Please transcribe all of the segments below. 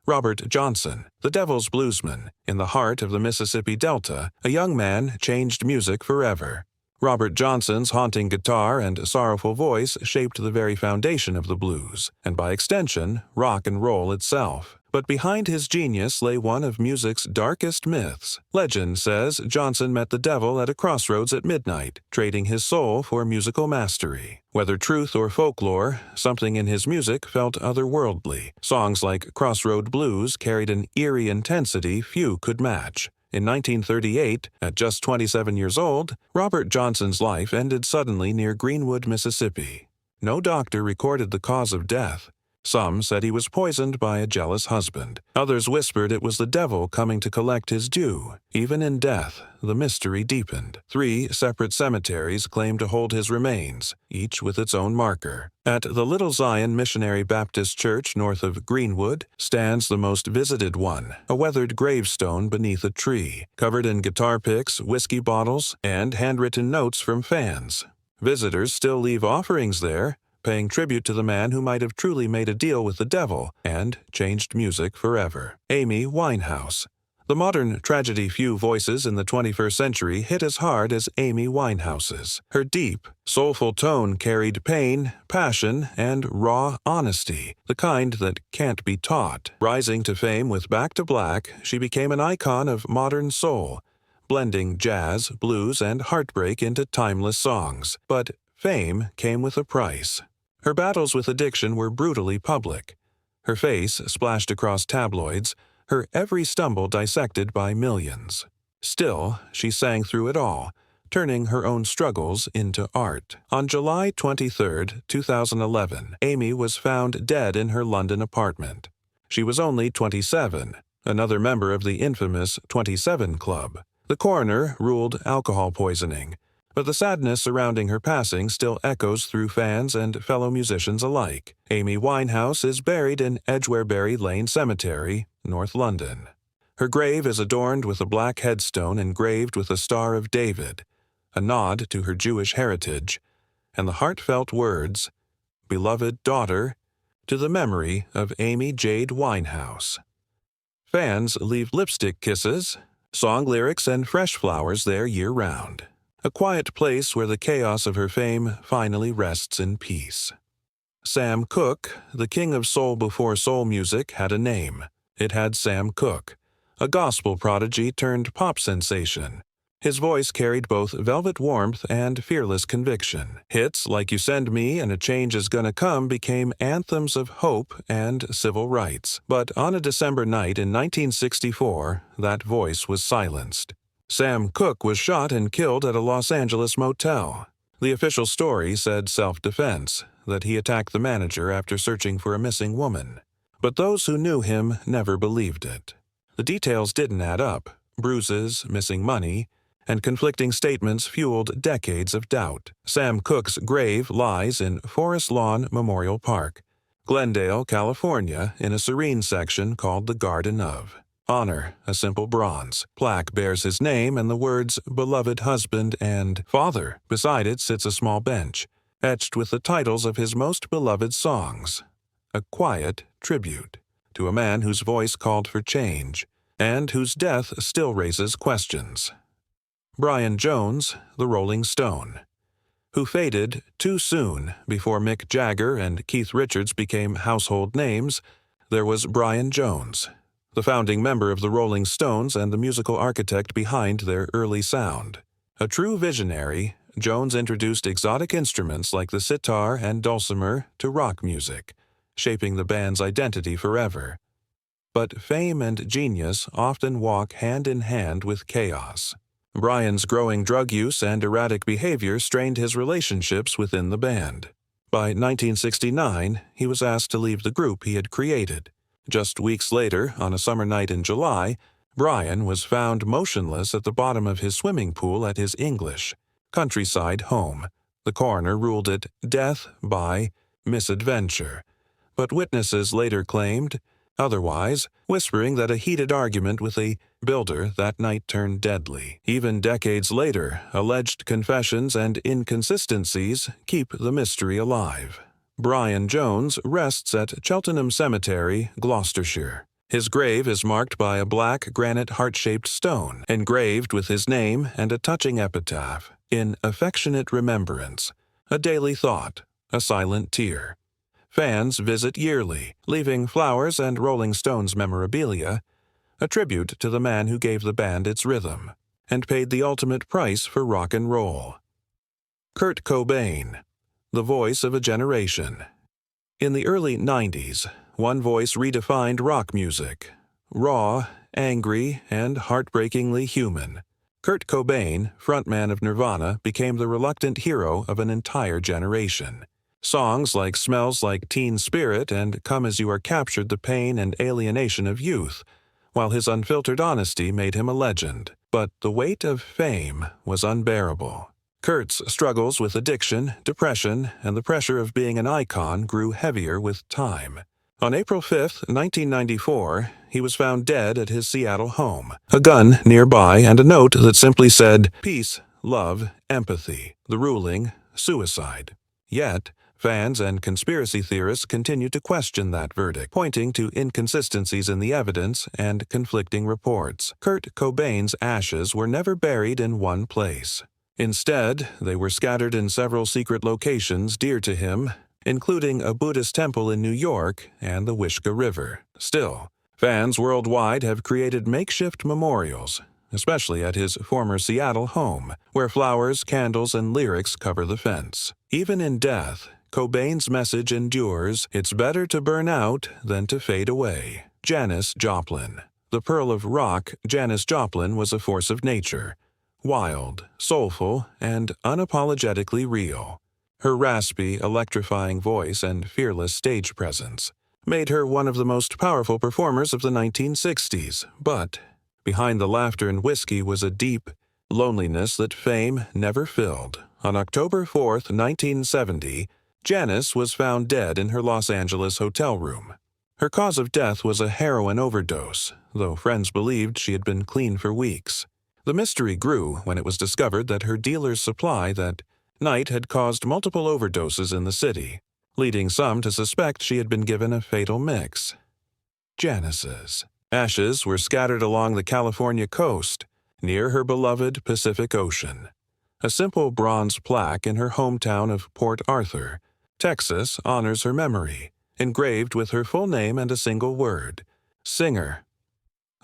Robert Johnson, the Devil's Bluesman. In the heart of the Mississippi Delta, a young man changed music forever. Robert Johnson's haunting guitar and sorrowful voice shaped the very foundation of the blues, and by extension, rock and roll itself. But behind his genius lay one of music's darkest myths. Legend says Johnson met the devil at a crossroads at midnight, trading his soul for musical mastery. Whether truth or folklore, something in his music felt otherworldly. Songs like Crossroad Blues carried an eerie intensity few could match. In 1938, at just 27 years old, Robert Johnson's life ended suddenly near Greenwood, Mississippi. No doctor recorded the cause of death. Some said he was poisoned by a jealous husband. Others whispered it was the devil coming to collect his due. Even in death, the mystery deepened. 3 separate cemeteries claimed to hold his remains, each with its own marker. At the Little Zion Missionary Baptist Church north of Greenwood stands the most visited one, a weathered gravestone beneath a tree, covered in guitar picks, whiskey bottles, and handwritten notes from fans. Visitors still leave offerings there, paying tribute to the man who might have truly made a deal with the devil and changed music forever. Amy Winehouse. The modern tragedy few voices in the 21st century hit as hard as Amy Winehouse's. Her deep, soulful tone carried pain, passion, and raw honesty, the kind that can't be taught. Rising to fame with Back to Black, she became an icon of modern soul, blending jazz, blues, and heartbreak into timeless songs. But fame came with a price. Her battles with addiction were brutally public. Her face splashed across tabloids, her every stumble dissected by millions. Still, she sang through it all, turning her own struggles into art. On July 23, 2011, Amy was found dead in her London apartment. She was only 27, another member of the infamous 27 Club. The coroner ruled alcohol poisoning, but the sadness surrounding her passing still echoes through fans and fellow musicians alike. Amy Winehouse is buried in Edgwarebury Lane Cemetery, North London. Her grave is adorned with a black headstone engraved with a Star of David, a nod to her Jewish heritage, and the heartfelt words, "Beloved daughter, to the memory of Amy Jade Winehouse." Fans leave lipstick kisses, song lyrics, and fresh flowers there year-round. A quiet place where the chaos of her fame finally rests in peace. Sam Cooke, the king of soul before soul music, had a name. It had Sam Cooke, a gospel prodigy turned pop sensation. His voice carried both velvet warmth and fearless conviction. Hits like You Send Me and A Change Is Gonna Come became anthems of hope and civil rights. But on a December night in 1964, that voice was silenced. Sam Cooke was shot and killed at a Los Angeles motel. The official story said self-defense, that he attacked the manager after searching for a missing woman. But those who knew him never believed it. The details didn't add up. Bruises, missing money, and conflicting statements fueled decades of doubt. Sam Cooke's grave lies in Forest Lawn Memorial Park, Glendale, California, in a serene section called the Garden of Honor, a simple bronze plaque bears his name and the words "beloved husband" and "father." Beside it sits a small bench, etched with the titles of his most beloved songs. A quiet tribute to a man whose voice called for change, and whose death still raises questions. Brian Jones, the Rolling Stone, who faded too soon before Mick Jagger and Keith Richards became household names. There was Brian Jones, the founding member of the Rolling Stones and the musical architect behind their early sound. A true visionary, Jones introduced exotic instruments like the sitar and dulcimer to rock music, shaping the band's identity forever. But fame and genius often walk hand in hand with chaos. Brian's growing drug use and erratic behavior strained his relationships within the band. By 1969, he was asked to leave the group he had created. Just weeks later, on a summer night in July, Brian was found motionless at the bottom of his swimming pool at his English countryside home. The coroner ruled it death by misadventure, but witnesses later claimed otherwise, whispering that a heated argument with a builder that night turned deadly. Even decades later, alleged confessions and inconsistencies keep the mystery alive. Brian Jones rests at Cheltenham Cemetery, Gloucestershire. His grave is marked by a black granite heart-shaped stone, engraved with his name and a touching epitaph, "In affectionate remembrance, a daily thought, a silent tear." Fans visit yearly, leaving flowers and Rolling Stones memorabilia, a tribute to the man who gave the band its rhythm and paid the ultimate price for rock and roll. Kurt Cobain, the voice of a generation. In the early 90s, one voice redefined rock music: raw, angry, and heartbreakingly human. Kurt Cobain, frontman of Nirvana, became the reluctant hero of an entire generation. Songs like Smells Like Teen Spirit and Come As You Are captured the pain and alienation of youth, while his unfiltered honesty made him a legend. But the weight of fame was unbearable. Kurt's struggles with addiction, depression, and the pressure of being an icon grew heavier with time. On April 5, 1994, he was found dead at his Seattle home. A gun nearby and a note that simply said, "Peace, love, empathy." The ruling, suicide. Yet, fans and conspiracy theorists continue to question that verdict, pointing to inconsistencies in the evidence and conflicting reports. Kurt Cobain's ashes were never buried in one place. Instead, they were scattered in several secret locations dear to him, including a Buddhist temple in New York and the Wishkah River. Still, fans worldwide have created makeshift memorials, especially at his former Seattle home, where flowers, candles, and lyrics cover the fence. Even in death, Cobain's message endures: "It's better to burn out than to fade away." Janis Joplin. The pearl of rock, Janis Joplin was a force of nature, wild, soulful, and unapologetically real. Her raspy, electrifying voice and fearless stage presence made her one of the most powerful performers of the 1960s, but behind the laughter and whiskey was a deep loneliness that fame never filled. On October 4, 1970, Janis was found dead in her Los Angeles hotel room. Her cause of death was a heroin overdose, though friends believed she had been clean for weeks. The mystery grew when it was discovered that her dealer's supply that night had caused multiple overdoses in the city, leading some to suspect she had been given a fatal mix. Janis's ashes were scattered along the California coast, near her beloved Pacific Ocean. A simple bronze plaque in her hometown of Port Arthur, Texas, honors her memory, engraved with her full name and a single word: singer.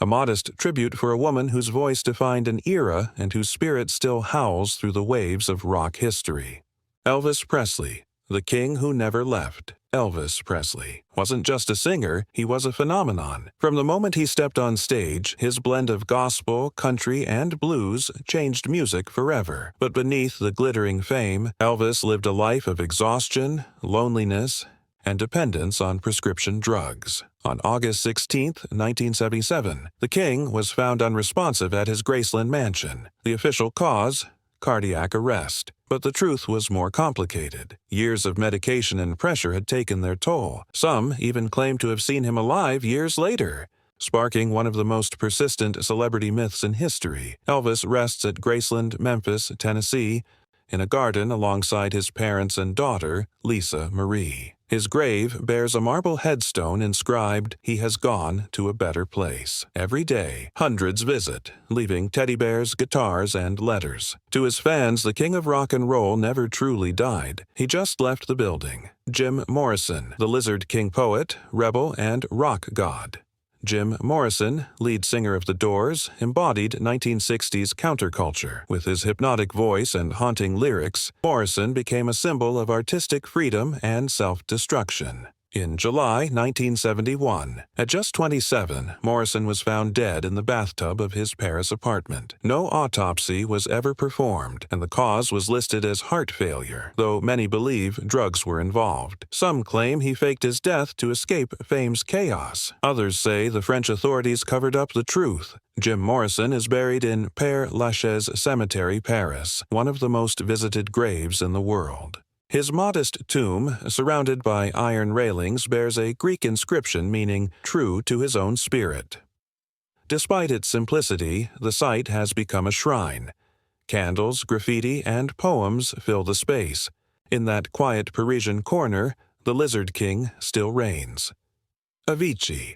A modest tribute for a woman whose voice defined an era and whose spirit still howls through the waves of rock history. Elvis Presley, the king who never left. Elvis Presley wasn't just a singer, he was a phenomenon. From the moment he stepped on stage, his blend of gospel, country, and blues changed music forever. But beneath the glittering fame, Elvis lived a life of exhaustion, loneliness, and dependence on prescription drugs. On August 16, 1977, the king was found unresponsive at his Graceland mansion. The official cause: cardiac arrest. But the truth was more complicated. Years of medication and pressure had taken their toll. Some even claimed to have seen him alive years later, sparking one of the most persistent celebrity myths in history. Elvis rests at Graceland, Memphis, Tennessee, in a garden alongside his parents and daughter, Lisa Marie. His grave bears a marble headstone inscribed, "He has gone to a better place." Every day, hundreds visit, leaving teddy bears, guitars, and letters. To his fans, the king of rock and roll never truly died. He just left the building. Jim Morrison, the Lizard King poet, rebel, and rock god. Jim Morrison, lead singer of The Doors, embodied 1960s counterculture. With his hypnotic voice and haunting lyrics, Morrison became a symbol of artistic freedom and self-destruction. In July 1971, at just 27, Morrison was found dead in the bathtub of his Paris apartment. No autopsy was ever performed, and the cause was listed as heart failure, though many believe drugs were involved. Some claim he faked his death to escape fame's chaos. Others say the French authorities covered up the truth. Jim Morrison is buried in Père Lachaise Cemetery, Paris, one of the most visited graves in the world. His modest tomb, surrounded by iron railings, bears a Greek inscription meaning "true to his own spirit." Despite its simplicity, the site has become a shrine. Candles, graffiti, and poems fill the space. In that quiet Parisian corner, the Lizard King still reigns. Avicii.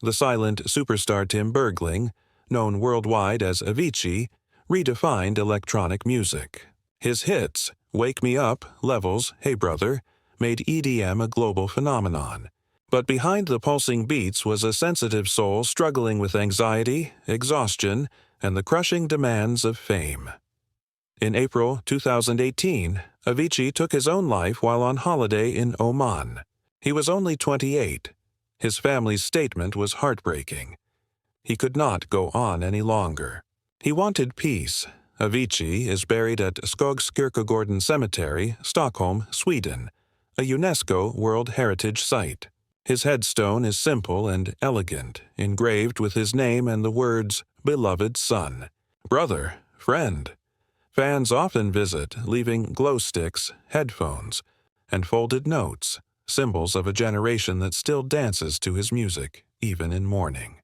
The silent superstar Tim Bergling, known worldwide as Avicii, redefined electronic music. His hits, Wake Me Up, Levels, Hey Brother, made EDM a global phenomenon. But behind the pulsing beats was a sensitive soul struggling with anxiety, exhaustion, and the crushing demands of fame. In April 2018, Avicii took his own life while on holiday in Oman. He was only 28. His family's statement was heartbreaking. He could not go on any longer. He wanted peace. Avicii is buried at Skogskyrkogården Cemetery, Stockholm, Sweden, a UNESCO World Heritage Site. His headstone is simple and elegant, engraved with his name and the words, "Beloved Son," "Brother," "Friend." Fans often visit, leaving glow sticks, headphones, and folded notes, symbols of a generation that still dances to his music, even in mourning.